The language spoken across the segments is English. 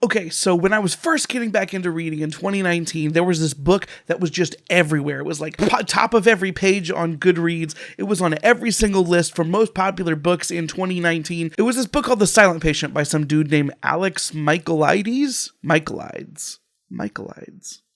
Okay, so when I was first getting back into reading in 2019, there was this book that was just everywhere. It was like top of every page on Goodreads. It was on every single list for most popular books in 2019. It was this book called The Silent Patient by some dude named Alex Michaelides.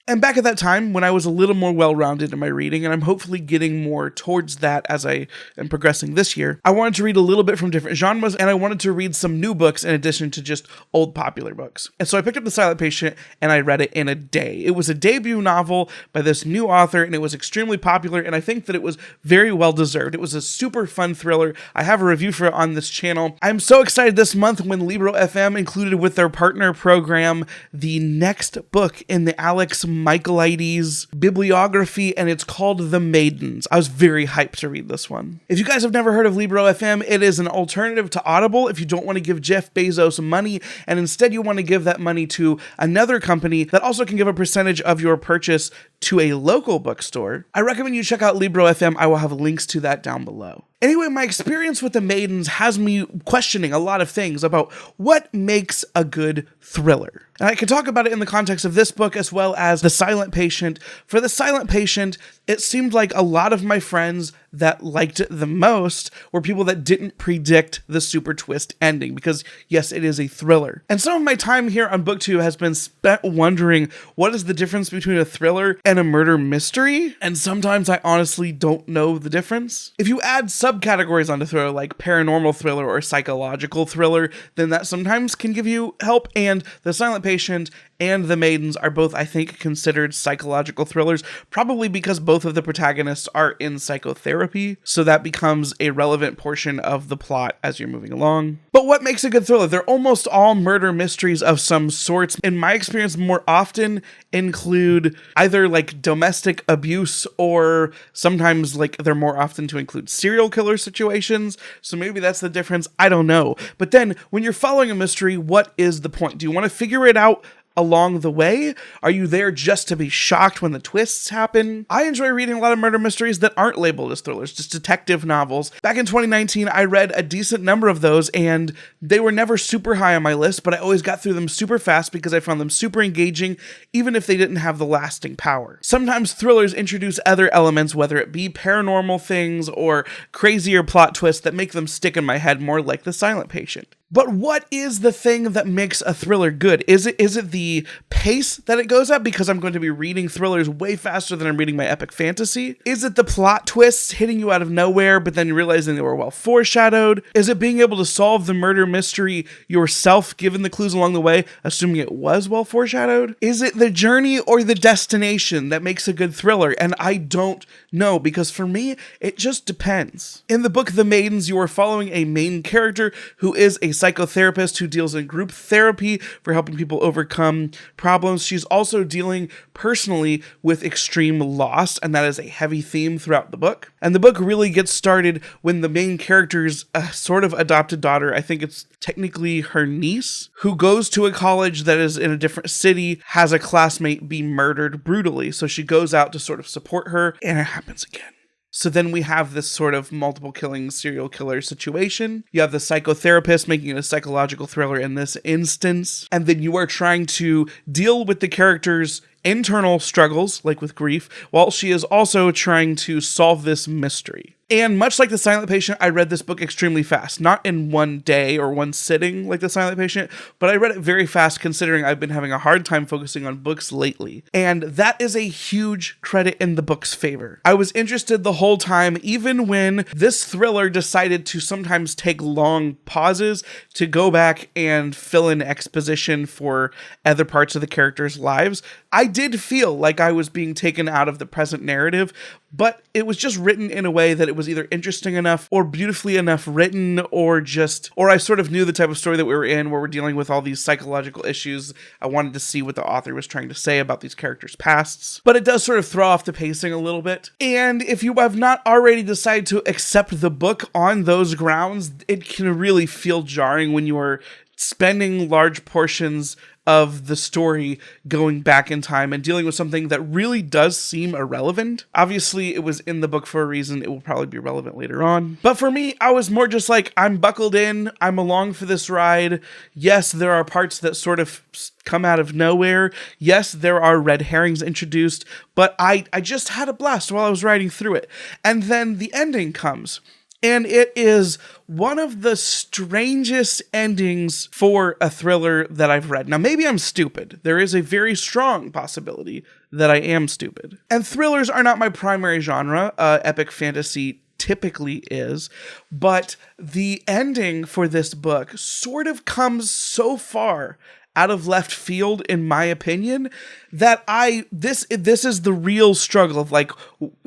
And back at that time, when I was a little more well-rounded in my reading, and I'm hopefully getting more towards that as I am progressing this year, I wanted to read a little bit from different genres, and I wanted to read some new books in addition to just old popular books. And so I picked up The Silent Patient, and I read it in a day. It was a debut novel by this new author, and it was extremely popular, and I think that it was very well-deserved. It was a super fun thriller. I have a review for it on this channel. I'm so excited this month when Libro FM included with their partner program the next book in the Alex Michaelides bibliography, and it's called The Maidens. I was very hyped to read this one. If you guys have never heard of Libro FM, it is an alternative to Audible if you don't want to give Jeff Bezos money, and instead you want to give that money to another company that also can give a percentage of your purchase to a local bookstore. I recommend you check out Libro FM. I will have links to that down below. Anyway, my experience with The Maidens has me questioning a lot of things about what makes a good thriller. And I can talk about it in the context of this book as well as The Silent Patient. For The Silent Patient, it seemed like a lot of my friends that liked it the most were people that didn't predict the super twist ending, because yes, it is a thriller. And some of my time here on BookTube has been spent wondering what is the difference between a thriller and a murder mystery, and sometimes I honestly don't know the difference. If you add subcategories onto thriller like paranormal thriller or psychological thriller, then that sometimes can give you help, and The Silent Patient and The Maidens are both, I think, considered psychological thrillers, probably because both of the protagonists are in psychotherapy, so that becomes a relevant portion of the plot as you're moving along. But what makes a good thriller? They're almost all murder mysteries of some sorts. In my experience, more often include either like domestic abuse, or sometimes like they're more often to include serial killer situations. So maybe that's the difference. I don't know. But then when you're following a mystery, what is the point? Do you want to figure it out along the way? Are you there just to be shocked when the twists happen? I enjoy reading a lot of murder mysteries that aren't labeled as thrillers, just detective novels. Back in 2019, I read a decent number of those, and they were never super high on my list, but I always got through them super fast because I found them super engaging, even if they didn't have the lasting power. Sometimes thrillers introduce other elements, whether it be paranormal things or crazier plot twists that make them stick in my head more, like The Silent Patient. But what is the thing that makes a thriller good? Is it the pace that it goes at, because I'm going to be reading thrillers way faster than I'm reading my epic fantasy? Is it the plot twists hitting you out of nowhere, but then realizing they were well foreshadowed? Is it being able to solve the murder mystery yourself, given the clues along the way, assuming it was well foreshadowed? Is it the journey or the destination that makes a good thriller? And I don't know, because for me, it just depends. In the book The Maidens, you are following a main character who is a psychotherapist who deals in group therapy for helping people overcome problems. She's also dealing personally with extreme loss, and that is a heavy theme throughout the book. And the book really gets started when the main character's sort of adopted daughter, I think it's technically her niece, who goes to a college that is in a different city, has a classmate be murdered brutally. So she goes out to sort of support her, and it happens again. So then we have this sort of multiple killing serial killer situation. You have the psychotherapist making it a psychological thriller in this instance. And then you are trying to deal with the character's internal struggles, like with grief, while she is also trying to solve this mystery. And much like The Silent Patient, I read this book extremely fast. Not in one day or one sitting like The Silent Patient, but I read it very fast considering I've been having a hard time focusing on books lately. And that is a huge credit in the book's favor. I was interested the whole time, even when this thriller decided to sometimes take long pauses to go back and fill in exposition for other parts of the characters' lives. I did feel like I was being taken out of the present narrative, but it was just written in a way that it was either interesting enough or beautifully enough written, or I sort of knew the type of story that we were in, where we're dealing with all these psychological issues. I wanted to see what the author was trying to say about these characters' pasts, but it does sort of throw off the pacing a little bit. And if you have not already decided to accept the book on those grounds, it can really feel jarring when you are spending large portions of the story going back in time and dealing with something that really does seem irrelevant. Obviously, it was in the book for a reason. It will probably be relevant later on. But for me, I was more just like, I'm buckled in. I'm along for this ride. Yes, there are parts that sort of come out of nowhere. Yes, there are red herrings introduced, but I just had a blast while I was riding through it. And then the ending comes. And it is one of the strangest endings for a thriller that I've read. Now, maybe I'm stupid. There is a very strong possibility that I am stupid. And thrillers are not my primary genre. Epic fantasy typically is. But the ending for this book sort of comes so far out of left field, in my opinion, that this is the real struggle of like,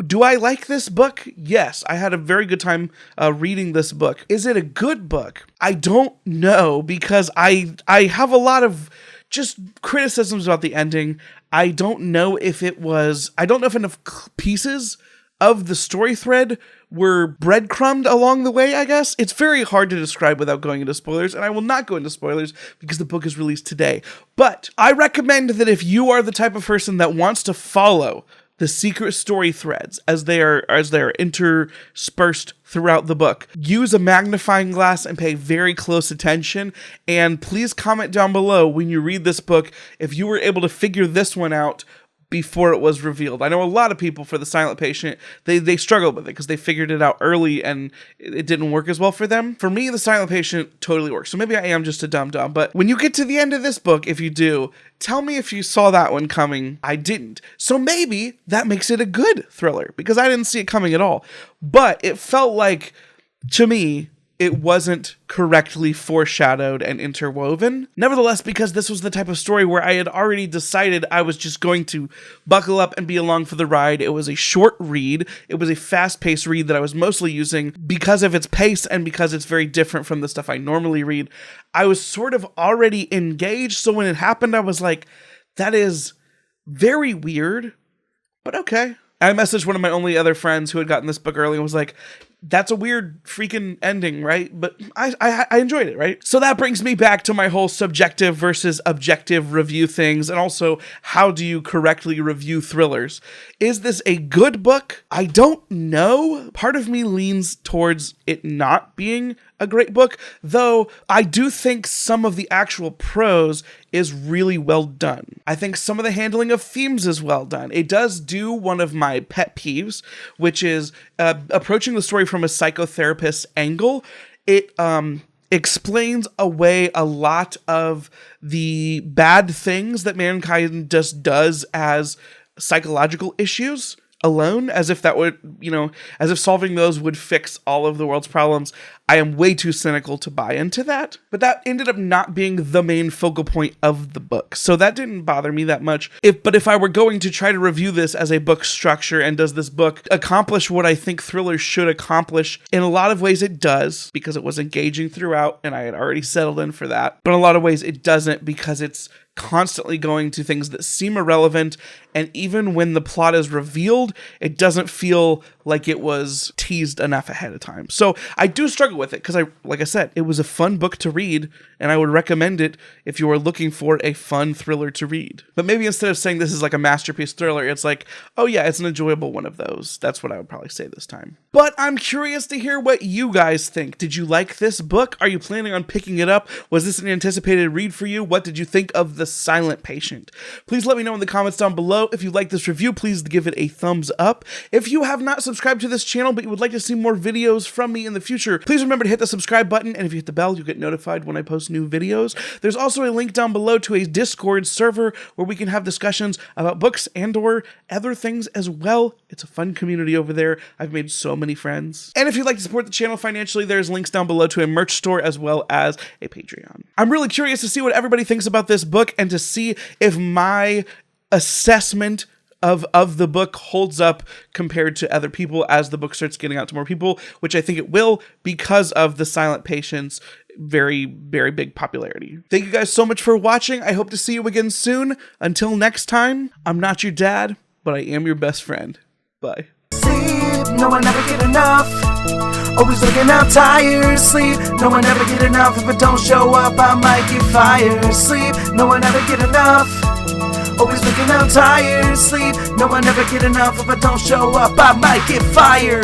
do I like this book? Yes, I had a very good time reading this book. Is it a good book? I don't know, because I have a lot of just criticisms about the ending. I don't know if enough pieces of the story thread were breadcrumbed along the way, I guess. It's very hard to describe without going into spoilers, and I will not go into spoilers because the book is released today. But I recommend that if you are the type of person that wants to follow the secret story threads as they are interspersed throughout the book, use a magnifying glass and pay very close attention. And please comment down below when you read this book if you were able to figure this one out before it was revealed. I know a lot of people for The Silent Patient, they struggled with it because they figured it out early and it didn't work as well for them. For me, The Silent Patient totally works. So maybe I am just a dum-dum, but when you get to the end of this book, if you do, tell me if you saw that one coming. I didn't. So maybe that makes it a good thriller because I didn't see it coming at all. But it felt like, to me, it wasn't correctly foreshadowed and interwoven. Nevertheless, because this was the type of story where I had already decided I was just going to buckle up and be along for the ride, it was a short read. It was a fast-paced read that I was mostly using because of its pace and because it's very different from the stuff I normally read. I was sort of already engaged, so when it happened, I was like, that is very weird, but okay. I messaged one of my only other friends who had gotten this book early and was like, that's a weird freaking ending, right? But I enjoyed it, right? So that brings me back to my whole subjective versus objective review things, and also how do you correctly review thrillers? Is this a good book? I don't know. Part of me leans towards it not being a great book, though I do think some of the actual prose is really well done. I think some of the handling of themes is well done. It does do one of my pet peeves, which is approaching the story from a psychotherapist's angle. It explains away a lot of the bad things that mankind just does as psychological issues alone, as if that would, as if solving those would fix all of the world's problems. I am way too cynical to buy into that, but that ended up not being the main focal point of the book, so that didn't bother me that much. But if I were going to try to review this as a book structure, and does this book accomplish what I think thrillers should accomplish? In a lot of ways it does, because it was engaging throughout, and I had already settled in for that. But in a lot of ways it doesn't, because it's constantly going to things that seem irrelevant, and even when the plot is revealed, it doesn't feel like it was teased enough ahead of time. So I do struggle with it, because like I said, it was a fun book to read, and I would recommend it if you are looking for a fun thriller to read. But maybe instead of saying this is like a masterpiece thriller, it's like, oh yeah, it's an enjoyable one of those. That's what I would probably say this time. But I'm curious to hear what you guys think. Did you like this book? Are you planning on picking it up? Was this an anticipated read for you? What did you think of The Silent Patient? Please let me know in the comments down below. If you like this review, please give it a thumbs up. If you have not subscribed to this channel but you would like to see more videos from me in the future, please remember to hit the subscribe button, and if you hit the bell, you'll get notified when I post new videos. There's also a link down below to a Discord server where we can have discussions about books and or other things as well. It's a fun community over there. I've made so many friends. And if you'd like to support the channel financially, there's links down below to a merch store as well as a Patreon. I'm really curious to see what everybody thinks about this book and to see if my assessment of the book holds up compared to other people as the book starts getting out to more people, which I think it will because of The Silent Patient's very, very big popularity. Thank you guys so much for watching. I hope to see you again soon. Until next time, I'm not your dad, but I am your best friend. Bye. Sleep, no, I never get enough. Always looking out tired, sleep. No one ever get enough. If I don't show up, I might get fired. Sleep, no one ever get enough. Always looking out tired, sleep. No one ever get enough. If I don't show up, I might get fired.